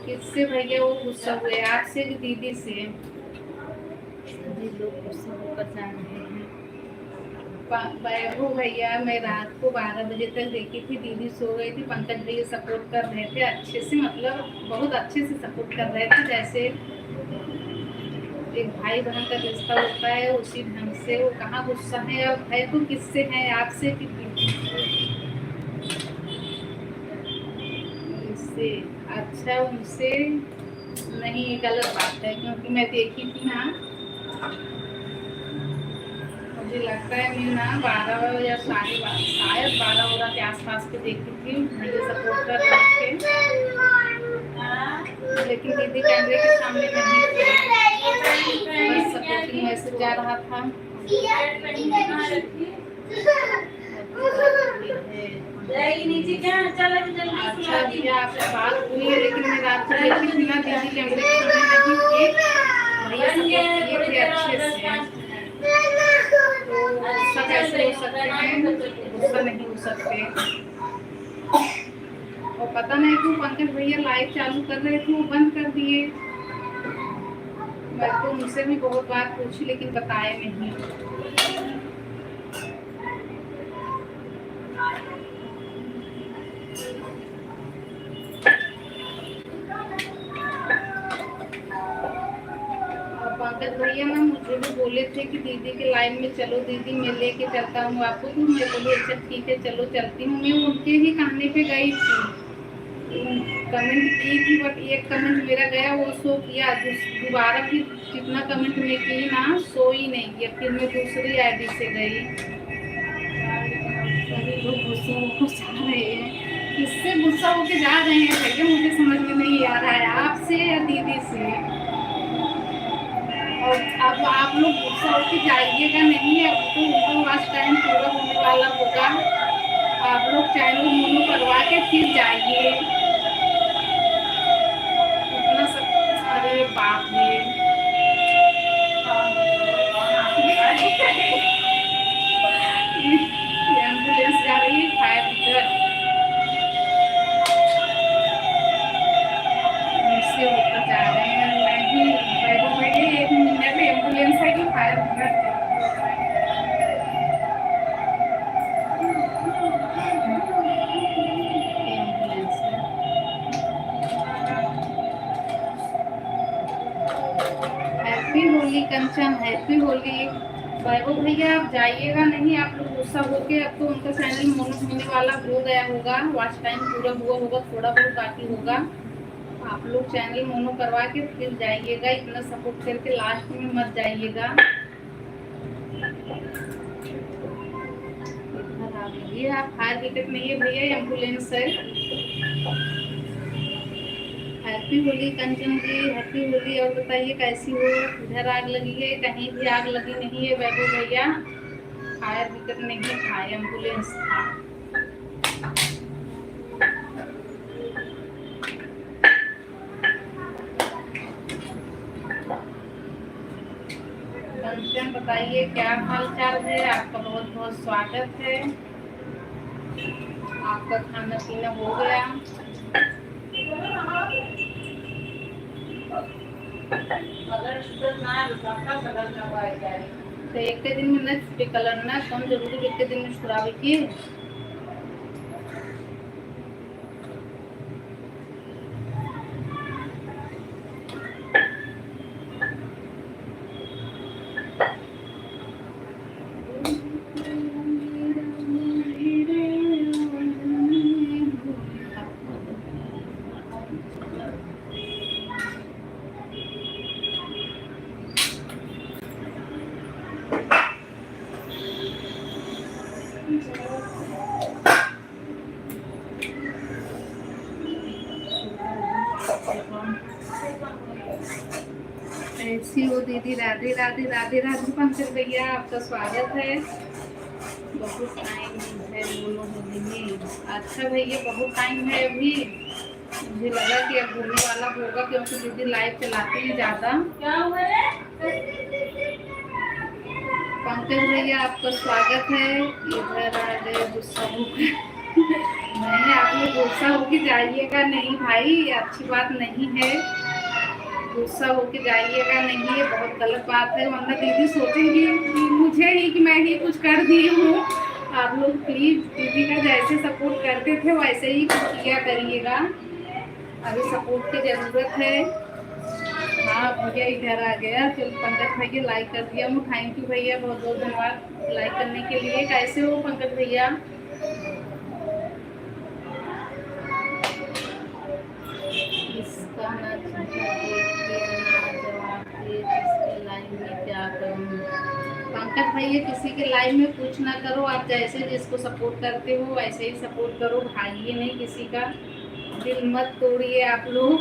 [SPEAKER 1] किससे भैया वो गुस्सा हुए? आपसे कि दीदी से? सभी लोग गुस्सा होकर जा रहे हैं। वैभव भैया, मैं रात को 12 बजे तक देखी थी, दीदी सो गई थी, पंकज भैया सपोर्ट कर रहे थे अच्छे से, मतलब बहुत अच्छे से सपोर्ट कर रहे थे। जैसे एक भाई बहन का रिश्ता होता है उसी ढंग से। वो कहाँ गुस्सा है? अब है तो किससे है? आपसे कि इससे? अच्छा उनसे नहीं, गलत बात है, क्योंकि मैं देखी थी ना, मुझे लगता है मैं ना 12 या साढ़े 12, शायद 12 के आसपास के देखी थी। मुझे सपोर्ट कर रहे थे, लेकिन दीदी कैमरे के सामने नहीं थी, बस सपोर्टिंग मैसेज जा रहा था। अच्छा भैया आपसे बात हुई है, लेकिन मैं रात को देखी थी ना, दीदी कैमरे के सामने नहीं थी, भैया सपोर्ट किए थे अच्छे से। तो गुस्सा कैसे हो सकते हैं? गुस्सा नहीं हो सकते। और पता नहीं क्यों पंकज भैया लाइव चालू कर रहे थे, वो बंद कर दिए। मैं तो उनसे भी बहुत बार पूछी लेकिन बताए नहीं। पंकज भैया ना मुझे भी बोले थे कि दीदी के लाइन में चलो, दीदी मैं लेके चलता हूँ आपको। तो मैं बोली अच्छा ठीक है चलो चलती हूँ। मैं उनके ही कहने पे गई थी, कमेंट की थी, बट एक कमेंट मेरा गया वो शो किया, दोबारा फिर जितना कमेंट मैं की ना शो ही नहीं किया। फिर मैं दूसरी आईडी से गई। सभी लोग गुस्सा होकर जा रहे हैं। किससे गुस्सा होकर जा रहे हैं भैया? मुझे समझ में नहीं आ रहा है, आपसे या दीदी से? और अब आप लोग गुस्सा होकर जाइएगा नहीं, अब तो उनको वॉच टाइम पूरा होने वाला होगा। आप लोग चैनल मोनो करवा के फिर जाइए। इतना सब, अरे बाप रे, एम्बुलेंस जा रही है, फायर ब्रिगेड से होकर जा रहे हैं। नहीं वैभव भैया 1 मिनट में एम्बुलेंस है कि फायर ब्रिगेड? एम्बुलेंस है। हैप्पी होली कंचन, हैप्पी होली। वैभव भैया आप जाइएगा नहीं, आप लोग गुस्सा होके। अब तो उनका चैनल मोनो होने वाला हो गया होगा, वॉच टाइम पूरा हुआ होगा, थोड़ा बहुत बाकी होगा। आप लोग चैनल मोनो करवा के फिर जाइएगा, इतना सपोर्ट करके लास्ट में मत जाइएगा। इधर आ गई आप, फायर ब्रिगेड नहीं है भैया, एम्बुलेंस है। हैप्पी होली कंचन जी, हैप्पी होली। और बताइए कैसी हो? इधर आग लगी है? कहीं भी आग लगी नहीं है वैभव भैया, फायर ब्रिगेड नहीं था, एम्बुलेंस था। कंचन बताइए क्या हाल चाल है? आपका बहुत बहुत स्वागत है। आपका खाना पीना हो गया? तो एक दिन में न छुट्टी कलर ना कौन जरूरी एक दिन में छुड़ावे की। ऐसी हो दीदी। राधे राधे राधे राधे। पंकज भैया आपका स्वागत है। बहुत टाइम है बोलो दीदी। अच्छा भैया बहुत टाइम है अभी। मुझे लगा कि अब होने वाला होगा क्योंकि दीदी लाइव चलाते ही ज़्यादा।
[SPEAKER 2] क्या हुआ रे?
[SPEAKER 1] पंकज भैया आपका स्वागत है। इधर आ गए गुस्सा होकर। नहीं आप लोग गुस्सा होके जाइएगा नहीं भाई, अच्छी बात नहीं है। गुस्सा होके जाइएगा नहीं, ये बहुत गलत बात है, वरना दीदी सोचेंगी कि मुझे ही कि मैं ही कुछ कर दी हूँ। आप लोग प्लीज दीदी का जैसे सपोर्ट करते थे वैसे ही कुछ किया करिएगा। अभी सपोर्ट की जरूरत है। हाँ भैया इधर आ गया। चलो पंकज भैया लाइक कर दिया हूँ। थैंक यू भैया, बहुत बहुत धन्यवाद लाइक करने के लिए। कैसे हो पंकज भैया? इसका ना जवाब दे, इसके लाइव में क्या करूँ? पंकज भैया किसी के लाइव में कुछ ना करो, आप जैसे जिसको सपोर्ट करते हो वैसे ही सपोर्ट करो, भाइये नहीं किसी का। दिल मत तोड़िए आप लोग।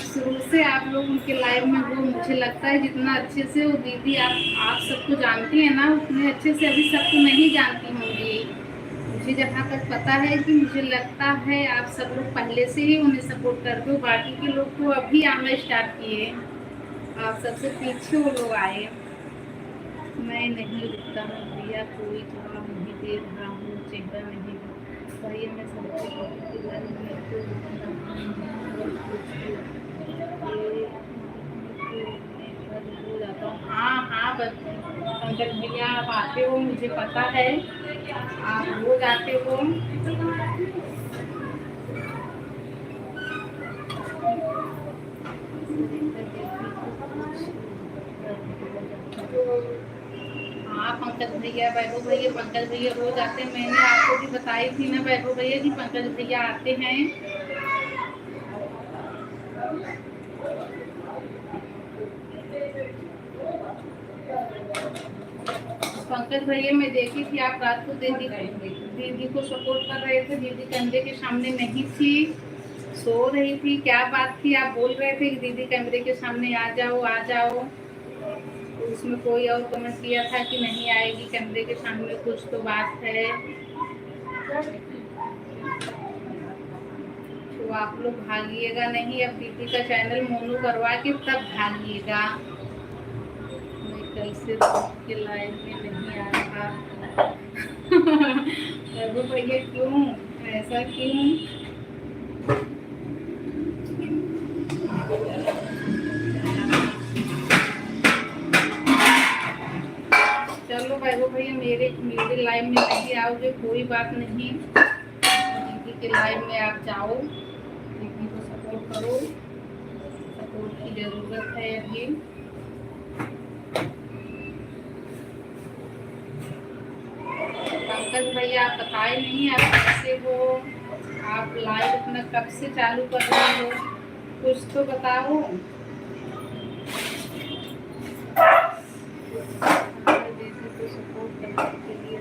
[SPEAKER 1] शुरू से आप लोग उनके लाइव में हो, मुझे लगता है जितना अच्छे से वो दीदी आप सबको जानती है ना, उतने अच्छे से अभी सबको नहीं जानती होंगी। मुझे जहाँ तक पता है कि मुझे लगता है आप सब लोग पहले से ही उन्हें सपोर्ट करते हो, बाकी के लोग तो अभी आना स्टार्ट किए। आप सबसे पीछे वो लोग आए। मैं नहीं रुकता हूँ भैया, कोई जवाब नहीं दे रहा हूँ, चेहरा नहीं भैया। मैं सबसे हो जाता हूँ। हाँ हाँ पंकज भैया आप आते हो, मुझे पता है आप रोज आते हो। हाँ पंकज भैया, वैभव भैया, पंकज भैया रोज आते हैं। मैंने आपको भी बताई थी ना वैभव भैया कि पंकज भैया आते हैं। पंकज भैया मैं देखी थी आप रात को दीदी को सपोर्ट कर रहे थे। दीदी कैमरे के सामने नहीं थी, सो रही थी। क्या बात थी? आप बोल रहे थे कि दीदी कैमरे के सामने आ जाओ आ जाओ। तो उसमें कोई और कमेंट किया था कि नहीं आएगी कैमरे के सामने, कुछ तो बात है। तो आप लोग भागिएगा नहीं, अब दीदी का चैनल मोनू करवा के तब भागिएगा। मैं कल से के लाइव में नहीं आ रहा। भैया क्यों ऐसा क्यों? चलो वैभव भैया मेरे लाइव में नहीं आओगे कोई बात नहीं, दीदी के लाइव में आप जाओ, दीदी को सपोर्ट करो, सपोर्ट की ज़रूरत है अभी। पंकज भैया आप बताए नहीं आप कैसे हो? आप लाइव अपना कब से चालू कर रहे हो? कुछ तो बताओ। दीदी को सपोर्ट करने के लिए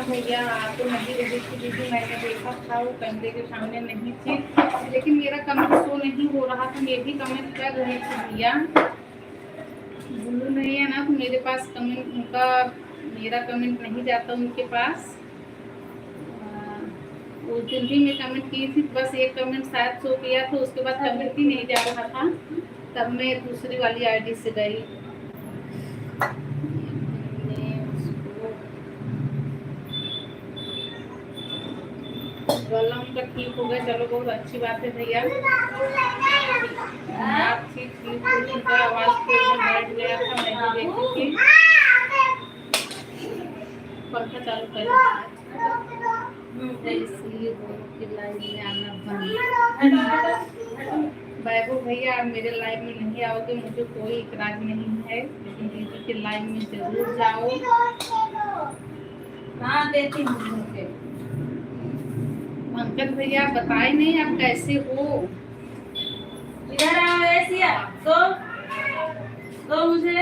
[SPEAKER 1] भैया आप तो नहीं रही थी दीदी, मैंने देखा था वो कैमरे के सामने नहीं थी, लेकिन मेरा कमेंट शो नहीं हो रहा था। मैं भी कमेंट कर रही थी भैया, बुल्लू नहीं है ना तो मेरे पास कमेंट उनका मेरा कमेंट नहीं जाता उनके पास। उस दिन भी मैं कमेंट की थी, बस एक कमेंट शायद शो किया था, उसके बाद कमेंट ही नहीं जा रहा था। तब मैं दूसरी वाली आईडी से गई, गला उनका ठीक हो गया, चलो बहुत अच्छी बात है भैया। आप ठीक हुई, उनका आवाज तो एकदम बैठ गया था, मैं भी देखी थी। पंखा चालू कर, इसलिए दोनों की लाइव में आना बंद। वैभव भैया आप मेरे लाइव में नहीं आओगे, मुझे कोई इतराज नहीं है, लेकिन दीदी के लाइव में जरूर जाओ। हाँ देती हूँ। पंकज भैया बताए नहीं आप कैसे हो?
[SPEAKER 2] इधर आओ एशिया, तो मुझे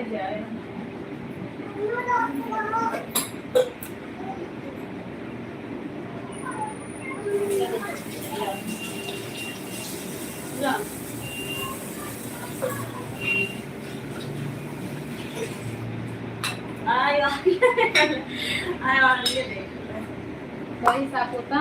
[SPEAKER 1] जाए वही साफ होता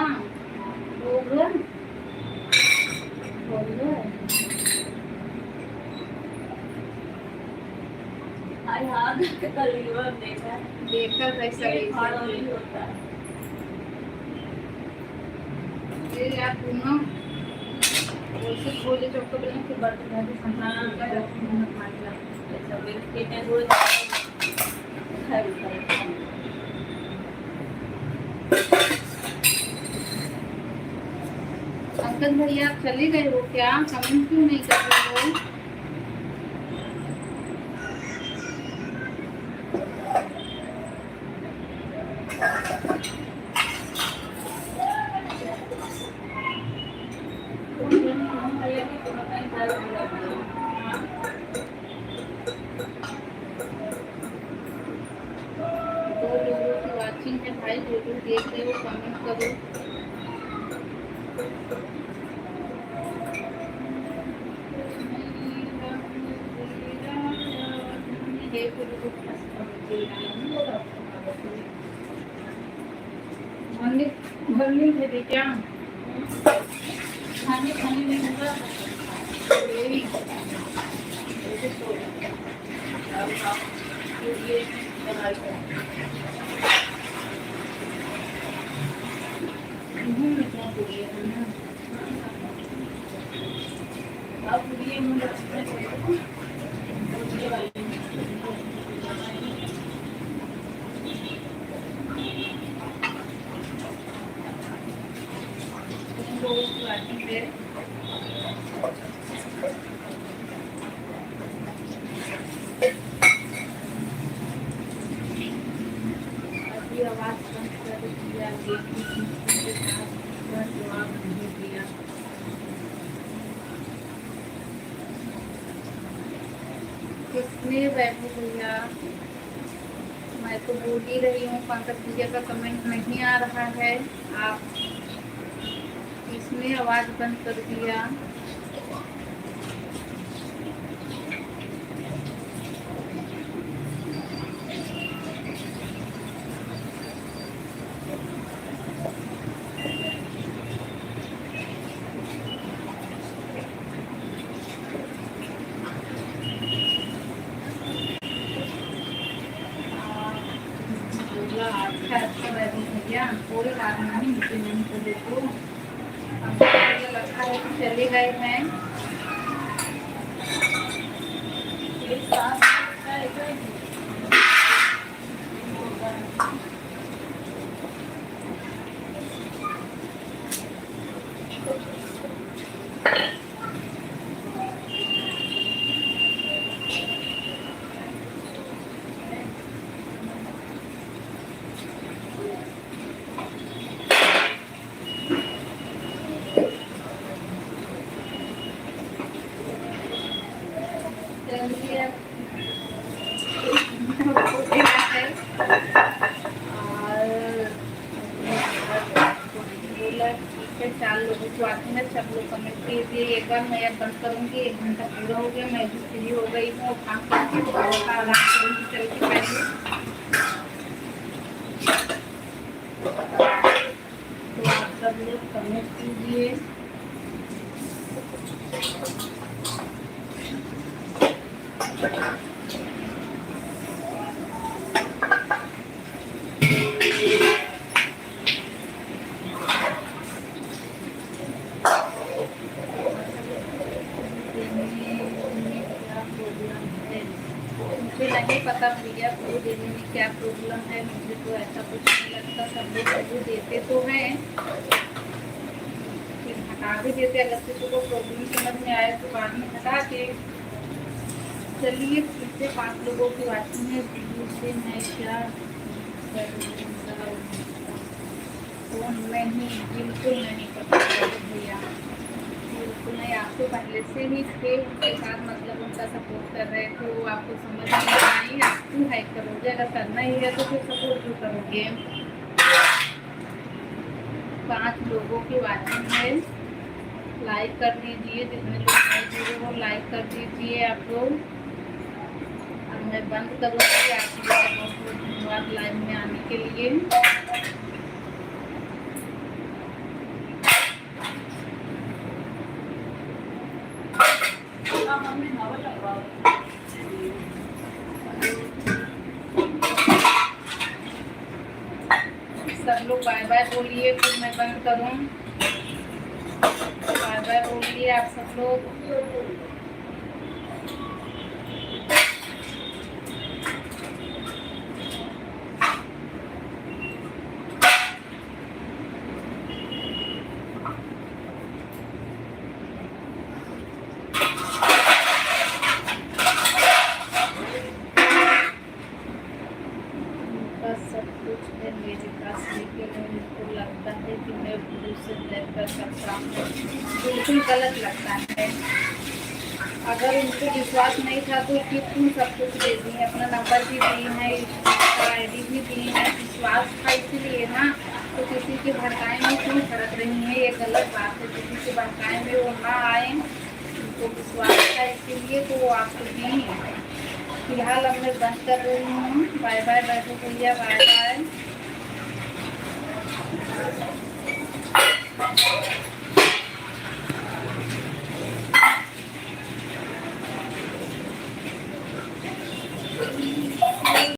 [SPEAKER 1] देखा कैसा
[SPEAKER 2] होता है।
[SPEAKER 1] ये आप दोनों वैसे खोले चौको बना के बर्तन धो के संभाल के रखना मारना
[SPEAKER 2] ऐसा बिल्कुल के रोज
[SPEAKER 1] अंकल भैया आप चले गए हो क्या? कमेंट क्यों नहीं कर रहे हो? दो लोगों की वाचिंग है भाई, जो लोग देख रहे हो कमेंट करो। भरनी है क्या?
[SPEAKER 2] खाने में होगा ये
[SPEAKER 1] आवाज बंद कर दिया, जवाब नहीं दिया। किसने वैभव भैया? मैं तो बोल ही रही हूँ, पंकज भैया का कमेंट नहीं आ रहा है। आप किसने आवाज बंद कर दिया? अच्छा भैया, कोई बात नहीं, मुझे नहीं तो देखो मुझे लगता है कि चले गए हैं। और 4 लोगों की वॉचिंग है। सब लोग कमेंट कीजिए। एक बार मैं अब बंद करूँगी, 1 घंटा पूरा हो गया, मैं भी फ्री हो गई हूँ, काम करके थोड़ा सा आराम करूँगी चल के पहले। तो आप सब लोग कमेंट कीजिए। मुझे नहीं पता भैया पूरी देने में क्या प्रॉब्लम है, मुझे तो ऐसा कुछ नहीं लगता। सब लोग सबूत देते तो हैं, फिर हटा भी देते। अगर किसी को प्रॉब्लम समझ में आए तो बाद में हटा के। चलिए फिर से 5 लोगों की वाचिंग है। से मैं क्या फोन नहीं, बिल्कुल नहीं पता भैया, बिल्कुल नहीं। आपको पहले से ही थे उनके साथ, मतलब उनका सपोर्ट कर रहे थे, वो आपको समझ में आई। आप क्यों हाइक करोगे? अगर करना ही है तो फिर सपोर्ट क्यों करोगे? 5 लोगों की वाचिंग है। लाइक कर दीजिए, जितने लोग नहीं जुड़े वो लाइक कर दीजिए आप लोग। अब मैं बंद करूँगी। आपके बहुत बहुत धन्यवाद लाइव में आने के लिए। सब लोग बाय बाय बोलिए, फिर मैं बंद करूँ। बाय बाय बोलिए आप सब लोग। सब कुछ है मेरे पास, लेकिन उनको लगता है कि मैं दूसरे ब्लैक कर सकता हूँ। बिल्कुल गलत लगता है। अगर उनको विश्वास नहीं था तो क्यों सब कुछ दे दी है? अपना नंबर भी दी है, ID भी दी है। विश्वास था इसीलिए ना। तो किसी के भड़काए में क्यों भड़क रही है? ये गलत बात है। किसी के भड़काए में वो ना आए, उनको विश्वास था इसीलिए तो वो आपको दी है। फिलहाल अब मैं बंद कर रही हूँ। बाय बाय बैठो भैया, बाय बाय।